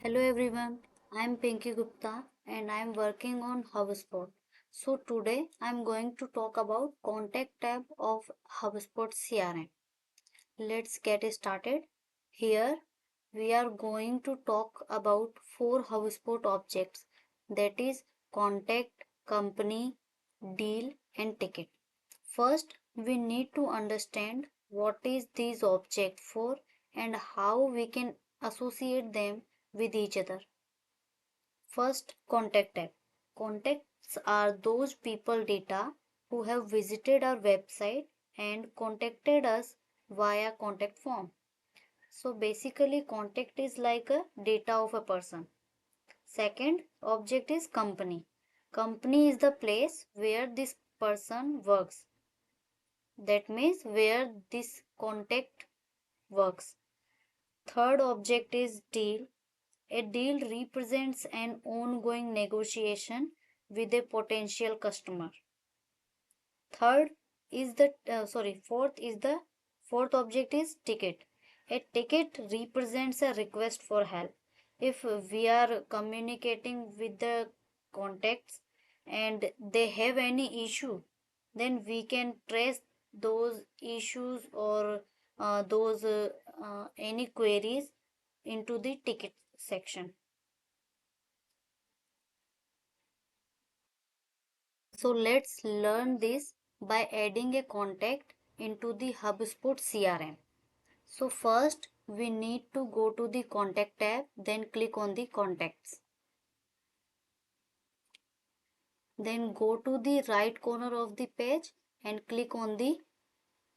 Hello everyone, I am Pinky Gupta and I am working on HubSpot. So today I am going to talk about contact tab of HubSpot CRM. Let's get started. Here we are going to talk about four HubSpot objects, that is contact, company, deal and ticket. First, we need to understand what is these objects for and how we can associate them with each other. First, contact tab. Contacts are those people data who have visited our website and contacted us via contact form. So basically contact is like a data of a person. Second object is company. Company is the place where this person works. That means where this contact works. Third object is deal. A deal represents an ongoing negotiation with a potential customer. Third is the fourth object is ticket. A ticket represents a request for help. If we are communicating with the contacts and they have any issue, then we can trace those issues or any queries into the ticket section. So let's learn this by adding a contact into the HubSpot CRM. So first we need to go to the contact tab, then click on the contacts. Then go to the right corner of the page and click on the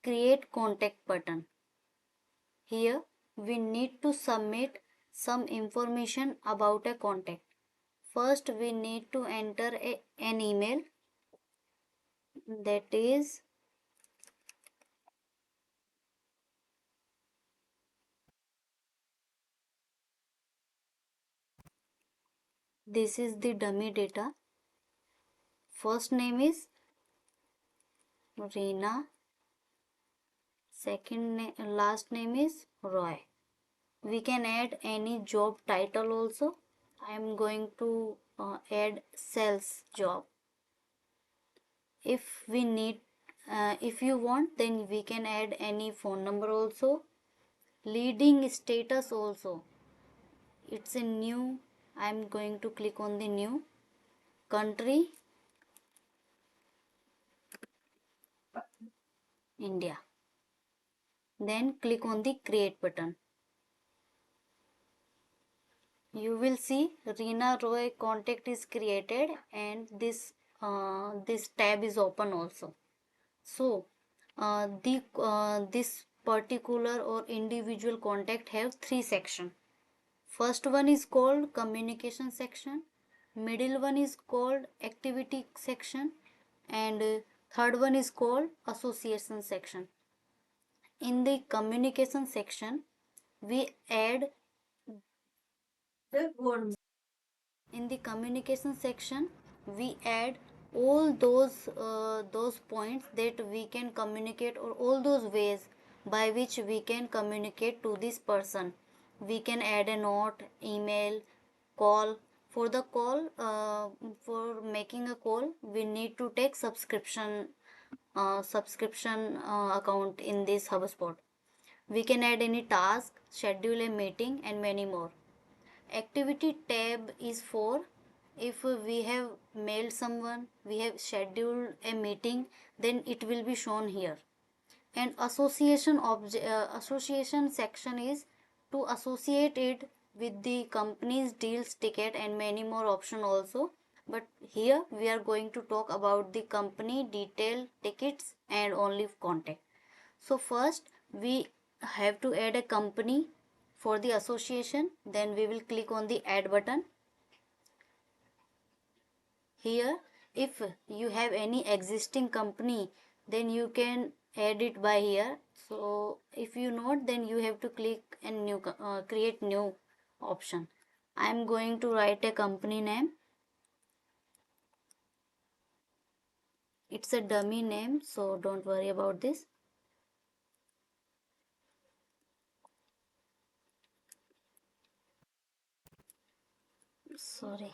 create contact button. Here we need to submit some information about a contact. First we need to enter an email, that is this is the dummy data. First name is Reena, last name is Roy. We can add any job title also. I am going to add sales job. If we need, if you want, then we can add any phone number also. Leading status also. It's a new. I am going to click on the new. Country India. Then click on the create button. You will see Reena Roy contact is created and this tab is open also. So the this particular or individual contact have three section. First one is called communication section, middle one is called activity section, and third one is called association section. In the communication section we add in the communication section we add all those points that we can communicate, or all those ways by which we can communicate to this person. We can add a note, email, call. For the call, for making a call we need to take subscription account in this HubSpot. We can add any task, schedule a meeting and many more. Activity tab is for if we have mailed someone, we have scheduled a meeting, then it will be shown here. And association section is to associate it with the company's deals, ticket and many more option also. But here we are going to talk about the company detail, tickets and only contact. So first we have to add a company for the association, then we will click on the add button. Here if you have any existing company, then you can add it by here. So if you not, then you have to click and new create new option. I am going to write a company name. It's a dummy name, so don't worry about this. Sorry,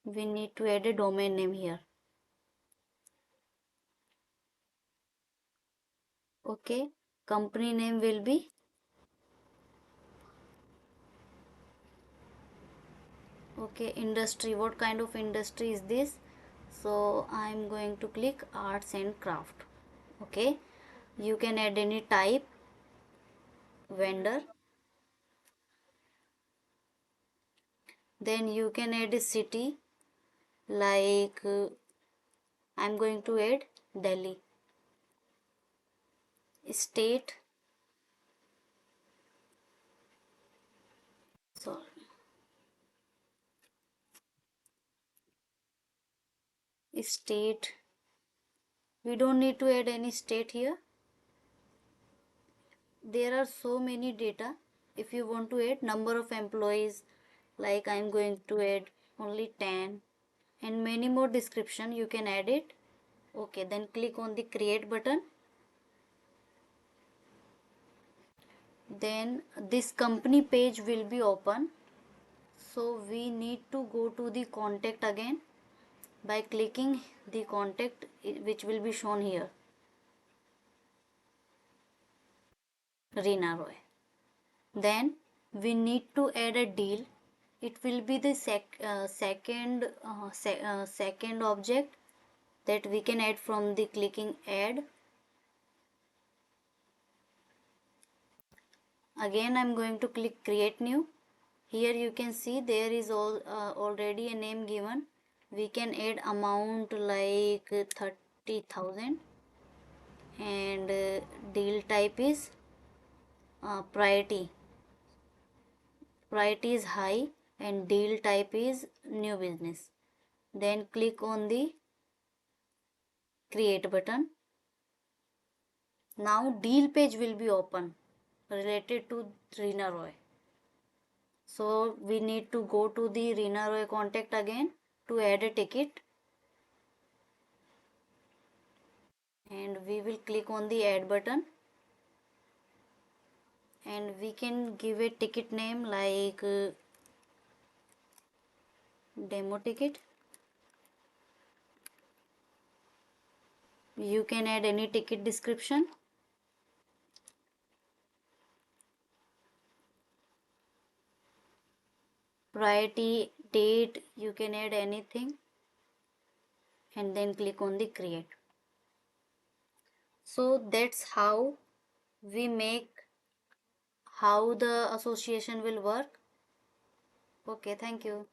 we need to add a domain name here. Okay, company name will be, okay, industry. What kind of industry is this? So I'm going to click arts and craft. Okay, you can add any type, vendor. Then you can add a city, like I'm going to add Delhi. State, so state, we don't need to add any state here. There are so many data. If you want to add number of employees, like I'm going to add only 10, and many more description, you can add it. Okay, then click on the create button. Then this company page will be open. So we need to go to the contact again by clicking the contact, which will be shown here, Reena Roy. Then we need to add a deal. It will be the second object that we can add from the clicking add. Again I'm going to click create new. Here you can see there is already a name given. We can add amount like 30,000, and deal type is priority. Priority is high and deal type is new business. Then click on the create button. Now deal page will be open related to Reena Roy. So we need to go to the Reena Roy contact again to add a ticket, and we will click on the add button, and we can give a ticket name like demo ticket. You can add any ticket description. Priority, date, you can add anything, and then click on the create. So that's how we make, how the association will work. Okay, thank you.